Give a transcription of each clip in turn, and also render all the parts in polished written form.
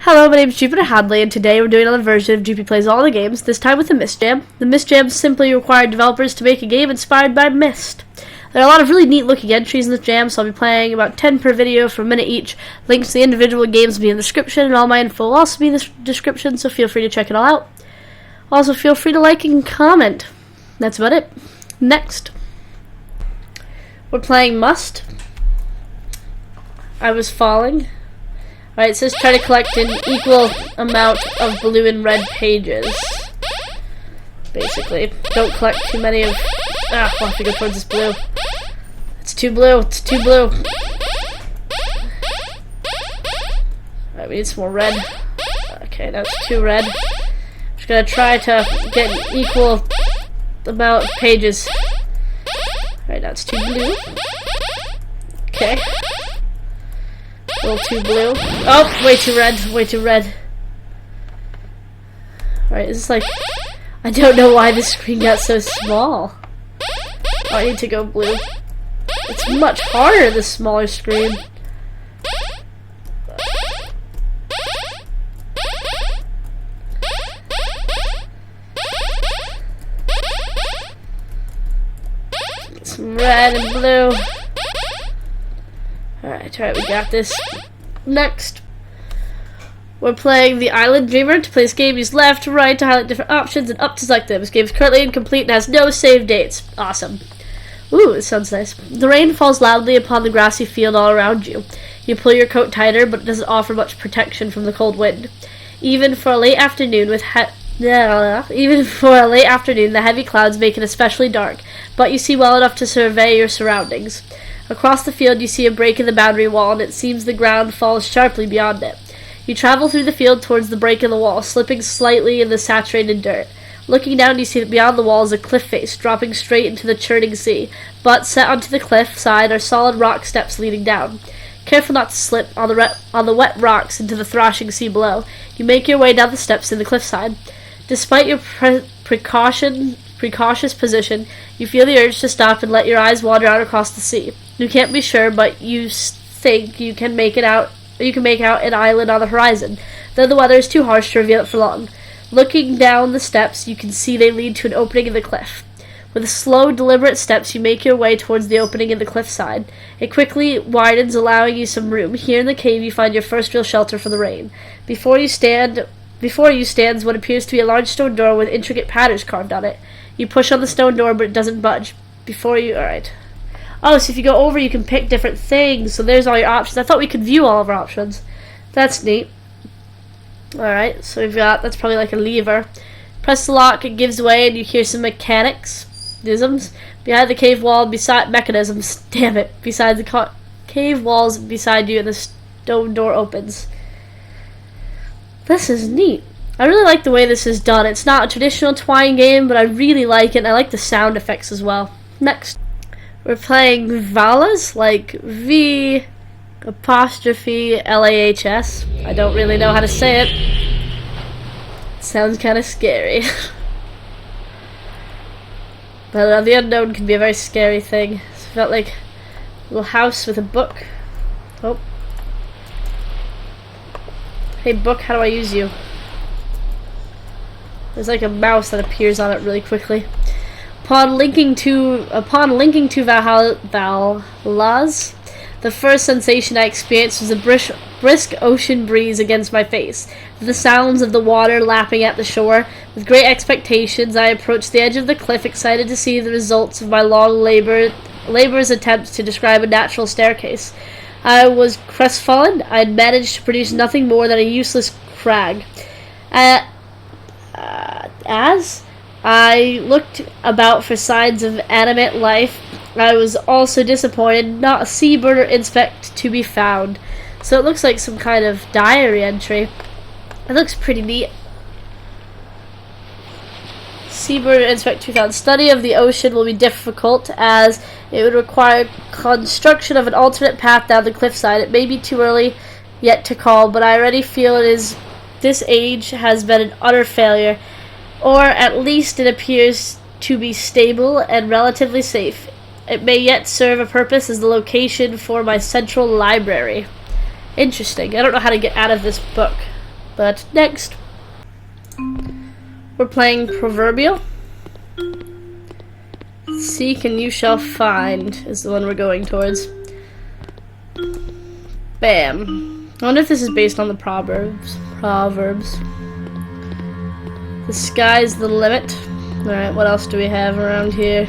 Hello, my name is Jupiter Hadley, and today we're doing another version of Jupi Plays All the Games, this time with the Myst Jam. The Myst Jam simply required developers to make a game inspired by Myst. There are a lot of really neat looking entries in this jam, so I'll be playing about 10 per video for a minute each. Links to the individual games will be in the description, and all my info will also be in the description, so feel free to check it all out. Also, feel free to like and comment. That's about it. Next, we're playing Myst. I was falling. Alright, it says try to collect an equal amount of blue and red pages. Basically. Don't collect too many of... we'll have to go towards this blue. It's too blue, it's too blue. Alright, we need some more red. Okay, now it's too red. Just gonna try to get an equal amount of pages. Alright, now it's too blue. Okay. A little too blue. Oh, way too red, way too red. Alright, it's like... I don't know why this screen got so small. Oh, I need to go blue. It's much harder, this smaller screen. Some red and blue. Alright, we got this. Next, we're playing the Island Dreamer. To play this game, use left to right to highlight different options and up to select them. This game is currently incomplete and has no save dates. Awesome. Ooh, it sounds nice. The rain falls loudly upon the grassy field all around you. You pull your coat tighter, but it doesn't offer much protection from the cold wind. Even for a late afternoon, the heavy clouds make it especially dark, but you see well enough to survey your surroundings. Across the field, you see a break in the boundary wall, and it seems the ground falls sharply beyond it. You travel through the field towards the break in the wall, slipping slightly in the saturated dirt. Looking down, you see that beyond the wall is a cliff face, dropping straight into the churning sea, but set onto the cliff side are solid rock steps leading down. Careful not to slip on the wet rocks into the thrashing sea below. You make your way down the steps in the cliffside. Despite your precautious position, you feel the urge to stop and let your eyes wander out across the sea. You can't be sure, but you think you can make out an island on the horizon, though the weather is too harsh to reveal it for long. Looking down the steps, you can see they lead to an opening in the cliff. With slow, deliberate steps, you make your way towards the opening in the cliffside. It quickly widens, allowing you some room. Here in the cave, you find your first real shelter from the rain. Before you stands what appears to be a large stone door with intricate patterns carved on it. You push on the stone door, but it doesn't budge. Alright. Oh, so if you go over, you can pick different things. So there's all your options. I thought we could view all of our options. That's neat. Alright, so we've got, that's probably like a lever. Press the lock, it gives way, and you hear some mechanisms. Behind the cave wall, beside the cave walls beside you, and the stone door opens. This is neat. I really like the way this is done. It's not a traditional twine game, but I really like it, and I like the sound effects as well. Next, we're playing Valas, like V apostrophe L-A-H-S. I don't really know how to say it. Sounds kind of scary. But the unknown can be a very scary thing. It felt like a little house with a book. Oh. Hey book, how do I use you? There's like a mouse that appears on it really quickly. Upon linking to Valhalla's, the first sensation I experienced was a brisk ocean breeze against my face, the sounds of the water lapping at the shore. With great expectations, I approached the edge of the cliff, excited to see the results of my long labor's attempts to describe a natural staircase. I was crestfallen. I had managed to produce nothing more than a useless crag. As I looked about for signs of animate life, I was also disappointed. Not a seabird or insect to be found. So it looks like some kind of diary entry. It looks pretty neat. Seabird or insect to be found. Study of the ocean will be difficult, as it would require construction of an alternate path down the cliffside. It may be too early yet to call, but I already feel this age has been an utter failure. Or at least it appears to be stable and relatively safe. It may yet serve a purpose as the location for my central library. Interesting. I don't know how to get out of this book. But next, we're playing Proverbial. Seek and you shall find is the one we're going towards. Bam. I wonder if this is based on the Proverbs. The sky's the limit. Alright, what else do we have around here?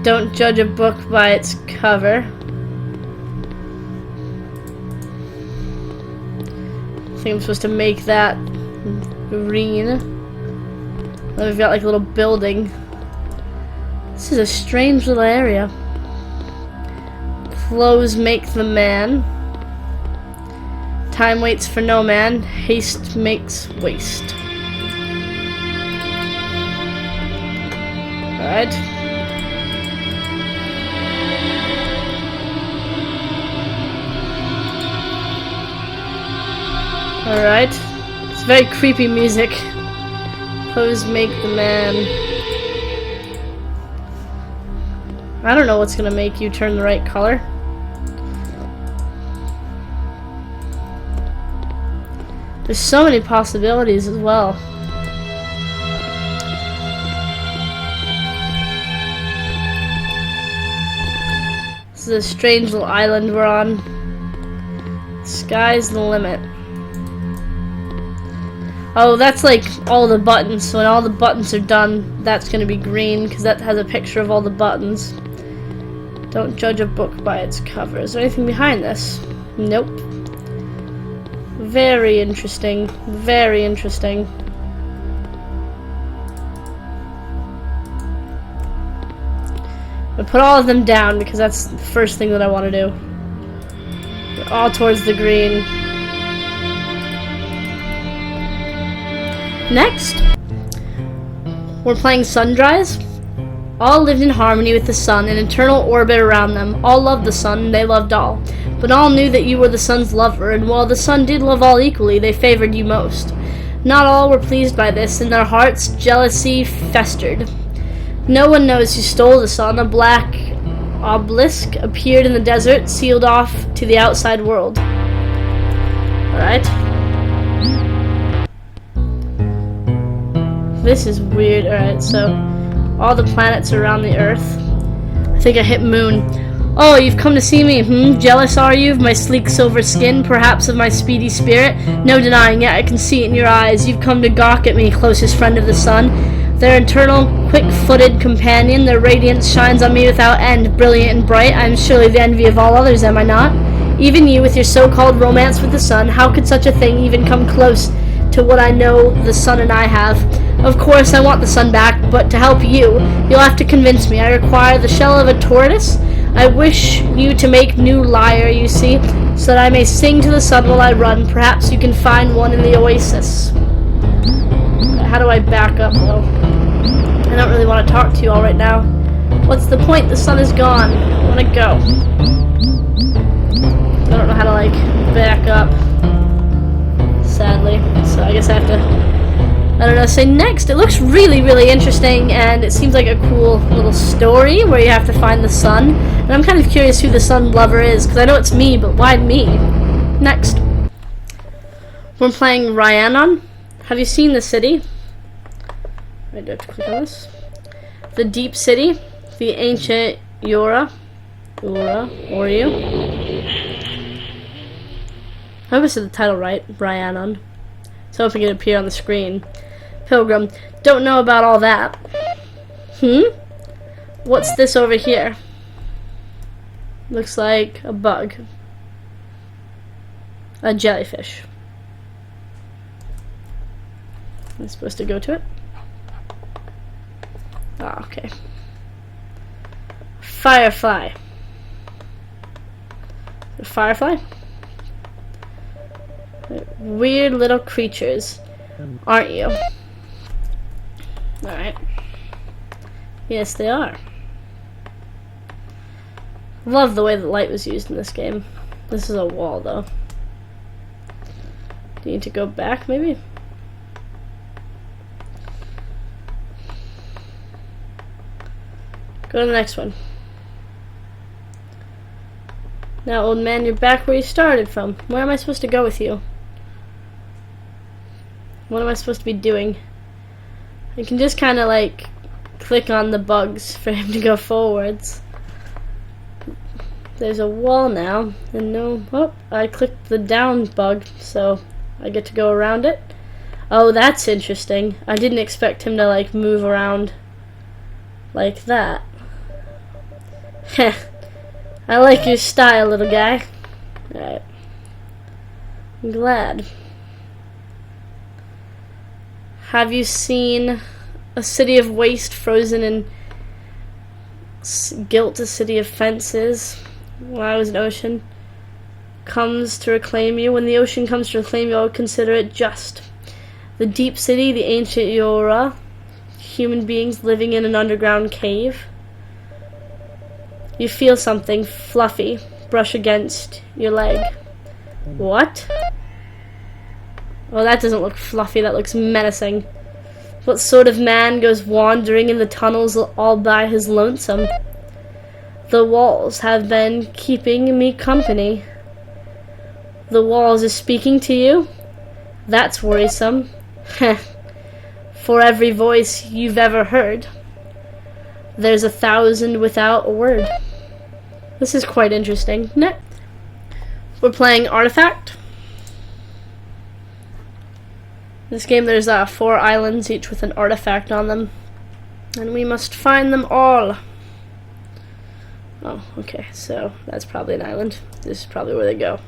Don't judge a book by its cover. I think I'm supposed to make that green. Then we've got like a little building. This is a strange little area. Flows make the man. Time waits for no man. Haste makes waste. Alright. Alright. It's very creepy music. Clothes make the man. I don't know what's gonna make you turn the right color. There's so many possibilities as well. This is a strange little island we're on. Sky's the limit. Oh, that's like all the buttons. So when all the buttons are done, that's going to be green because that has a picture of all the buttons. Don't judge a book by its cover. Is there anything behind this? Nope. Very interesting. Very interesting. I'll put all of them down because that's the first thing that I want to do. They're all towards the green. Next, we're playing Sundries. All lived in harmony with the sun, an eternal orbit around them. All loved the sun, they loved all. But all knew that you were the sun's lover, and while the sun did love all equally, they favored you most. Not all were pleased by this, in their hearts jealousy festered. No one knows who stole the sun. A black obelisk appeared in the desert, sealed off to the outside world. Alright. This is weird. Alright, so all the planets are around the Earth. I think I hit moon. Oh, you've come to see me, Jealous are you of my sleek silver skin, perhaps of my speedy spirit? No denying it, I can see it in your eyes. You've come to gawk at me, closest friend of the sun. Their eternal, quick-footed companion, their radiance shines on me without end, brilliant and bright. I am surely the envy of all others, am I not? Even you, with your so-called romance with the sun, how could such a thing even come close to what I know the sun and I have? Of course, I want the sun back, but to help you, you'll have to convince me. I require the shell of a tortoise. I wish you to make new lyre, you see, so that I may sing to the sun while I run. Perhaps you can find one in the oasis. How do I back up, though? I don't really want to talk to you all right now. What's the point? The sun is gone. I want to go. I don't know how to, like, back up. Sadly. So I guess I have to, I don't know, say next. It looks really, really interesting, and it seems like a cool little story where you have to find the sun. And I'm kind of curious who the sun lover is, because I know it's me, but why me? Next. We're playing Rhiannon. Have you seen the city? Wait, do I have to click on this? The deep city, the ancient Ura, I hope I said the title right, Rhiannon. So hoping it would appear on the screen. Pilgrim, don't know about all that. What's this over here? Looks like a bug. A jellyfish. I'm supposed to go to it? Ah, okay. Firefly. A firefly? Weird little creatures, aren't you? Alright. Yes, they are. Love the way the light was used in this game. This is a wall, though. Do you need to go back, maybe? Go to the next one. Now, old man, you're back where you started from. Where am I supposed to go with you? What am I supposed to be doing? I can just kind of like click on the bugs for him to go forwards. There's a wall now, and no, oh, I clicked the down bug, so I get to go around it. Oh, that's interesting. I didn't expect him to like move around like that. Heh. I like your style, little guy. Alright. I'm glad. Have you seen a city of waste frozen in guilt, a city of fences? When I was an ocean comes to reclaim you. When the ocean comes to reclaim you, I would consider it just. The deep city, the ancient Yora, human beings living in an underground cave. You feel something fluffy brush against your leg. What? Oh, that doesn't look fluffy, that looks menacing. What sort of man goes wandering in the tunnels all by his lonesome? The walls have been keeping me company. The walls is speaking to you? That's worrisome. Heh. For every voice you've ever heard, there's 1,000 without a word. This is quite interesting. Next, we're playing Artifact. In this game there's 4 islands, each with an artifact on them. And we must find them all. Oh, okay, so that's probably an island. This is probably where they go.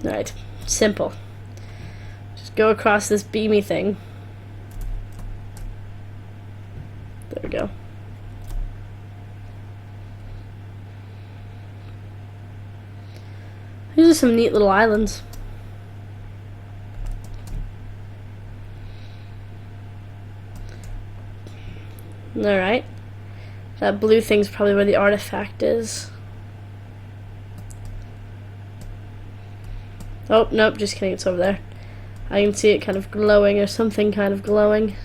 Alright, simple. Just go across this beamy thing. There we go. These are some neat little islands. Alright. That blue thing's probably where the artifact is. Oh, nope, just kidding, it's over there. I can see it kind of glowing, or something kind of glowing.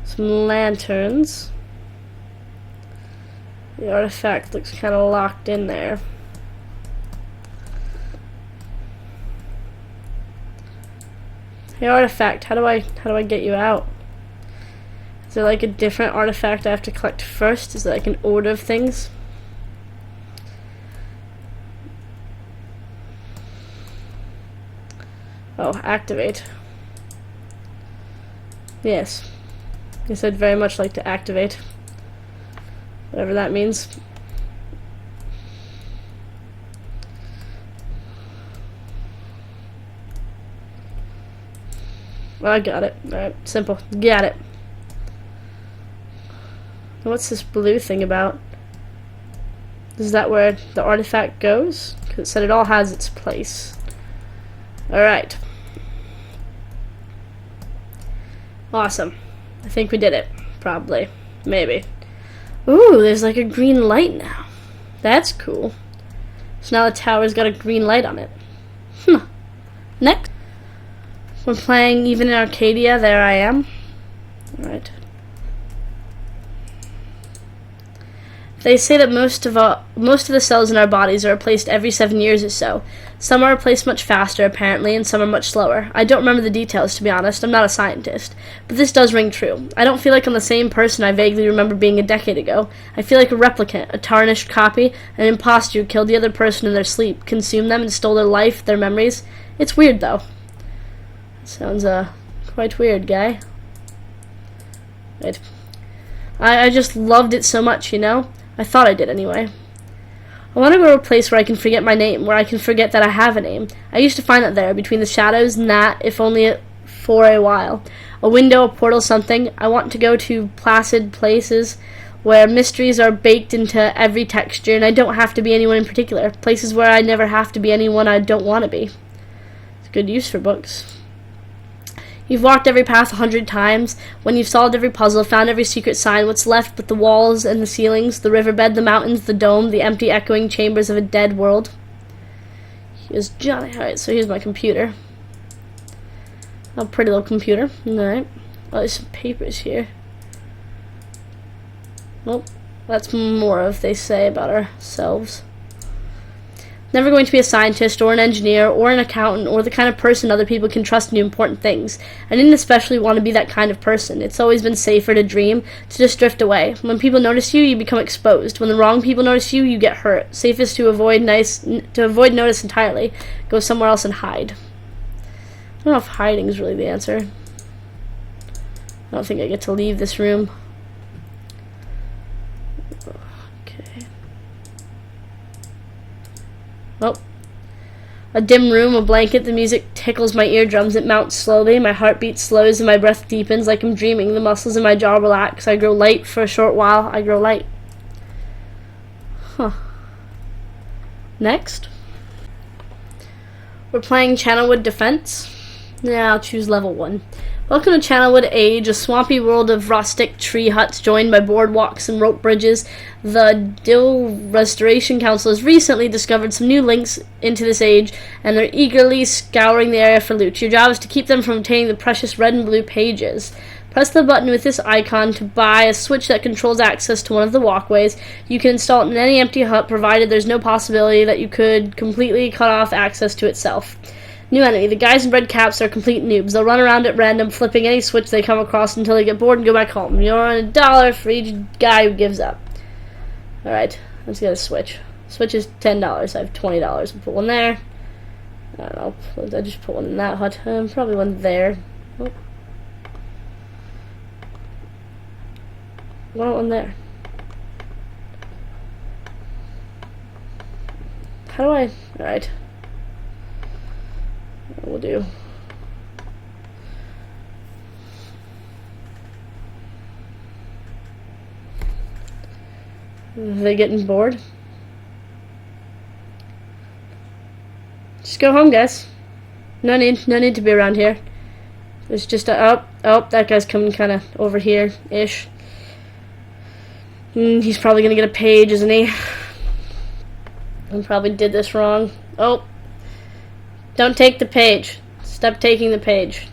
Some lanterns. The artifact looks kind of locked in there. Hey artifact, how do I get you out? Is there like a different artifact I have to collect first? Is there like an order of things? Oh, activate. Yes. Yes, I'd very much like to activate. Whatever that means. Well, I got it. Alright, simple. Got it. What's this blue thing about? Is that where the artifact goes? Because it said it all has its place. Alright. Awesome. I think we did it. Probably. Maybe. Ooh, there's like a green light now. That's cool. So now the tower's got a green light on it. Next. We're playing even in Arcadia. There I am. Alright. They say that most of the cells in our bodies are replaced every 7 years or so. Some are replaced much faster, apparently, and some are much slower. I don't remember the details, to be honest. I'm not a scientist. But this does ring true. I don't feel like I'm the same person I vaguely remember being a decade ago. I feel like a replicant, a tarnished copy, an imposter who killed the other person in their sleep, consumed them, and stole their life, their memories. It's weird, though. Sounds, quite weird, guy. Right. I just loved it so much, you know? I thought I did anyway. I want to go to a place where I can forget my name, where I can forget that I have a name. I used to find it there, between the shadows and that, if only for a while. A window, a portal, something. I want to go to placid places where mysteries are baked into every texture, and I don't have to be anyone in particular. Places where I never have to be anyone I don't want to be. It's good use for books. You've walked every path 100 times. When you've solved every puzzle, found every secret sign, what's left but the walls and the ceilings, the riverbed, the mountains, the dome, the empty echoing chambers of a dead world. Here's Johnny. Alright, so here's my computer. A pretty little computer. Alright. Oh, there's some papers here. Well, that's more of they say about ourselves. Never going to be a scientist or an engineer or an accountant or the kind of person other people can trust to do important things. I didn't especially want to be that kind of person. It's always been safer to dream, to just drift away. When people notice you, you become exposed. When the wrong people notice you, you get hurt. Safest to avoid notice entirely. Go somewhere else and hide. I don't know if hiding is really the answer. I don't think I get to leave this room. Okay. Oh. A dim room, a blanket, the music tickles my eardrums, it mounts slowly, my heartbeat slows and my breath deepens like I'm dreaming, the muscles in my jaw relax, I grow light for a short while, I grow light. Huh. Next. We're playing Channelwood Defense. Yeah, I'll choose level 1. Welcome to Channelwood Age, a swampy world of rustic tree huts joined by boardwalks and rope bridges. The Dill Restoration Council has recently discovered some new links into this age, and they're eagerly scouring the area for loot. Your job is to keep them from obtaining the precious red and blue pages. Press the button with this icon to buy a switch that controls access to one of the walkways. You can install it in any empty hut, provided there's no possibility that you could completely cut off access to itself. New enemy. The guys in red caps are complete noobs. They'll run around at random, flipping any switch they come across until they get bored and go back home. You're on $1 for each guy who gives up. Alright, let's get a switch. Switch is $10. I have $20. I'll put one there. I don't know. I just put one in that hut. Probably one there. Oh. Why not one there? How do I... Alright. We'll do. Are they getting bored? Just go home, guys. No need to be around here. There's just a that guy's coming kind of over here-ish. He's probably gonna get a page, isn't he? I probably did this wrong. Oh. Don't take the page. Stop taking the page.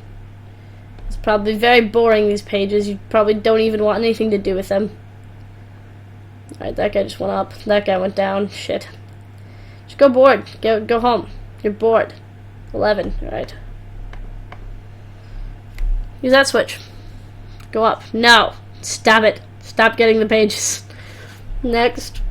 It's probably very boring, these pages. You probably don't even want anything to do with them. Alright, that guy just went up. That guy went down. Shit. Just go bored. Go home. You're bored. 11. Alright. Use that switch. Go up. No. Stop it. Stop getting the pages. Next.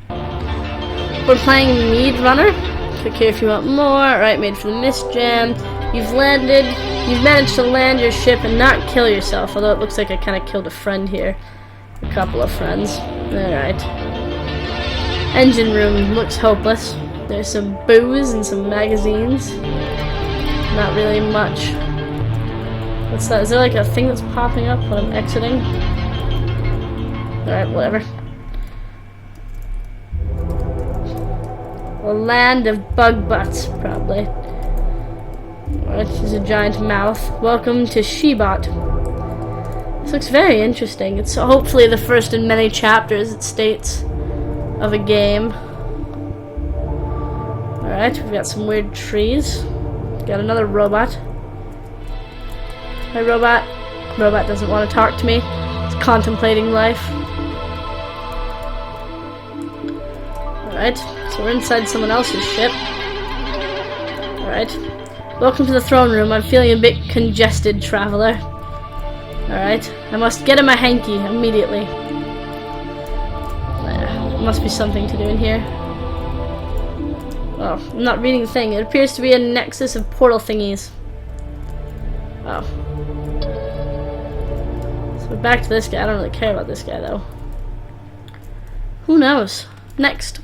We're playing Mead Runner. Click here if you want more. Alright, made for the Myst Jam. You've managed to land your ship and not kill yourself, although it looks like I kind of killed a friend here. A couple of friends. Alright. Engine room looks hopeless. There's some booze and some magazines. Not really much. What's that? Is there like a thing that's popping up when I'm exiting? Alright, whatever. A land of bug butts, probably. Alright, there's a giant mouth. Welcome to Shebot. This looks very interesting. It's hopefully the first in many chapters, it states, of a game. Alright, we've got some weird trees. Got another robot. Hi, robot. Robot doesn't want to talk to me. It's contemplating life. Alright, so we're inside someone else's ship. Alright. Welcome to the throne room. I'm feeling a bit congested, traveler. Alright. I must get in my hanky immediately. There must be something to do in here. Oh, I'm not reading the thing. It appears to be a nexus of portal thingies. Oh. So we're back to this guy. I don't really care about this guy, though. Who knows? Next.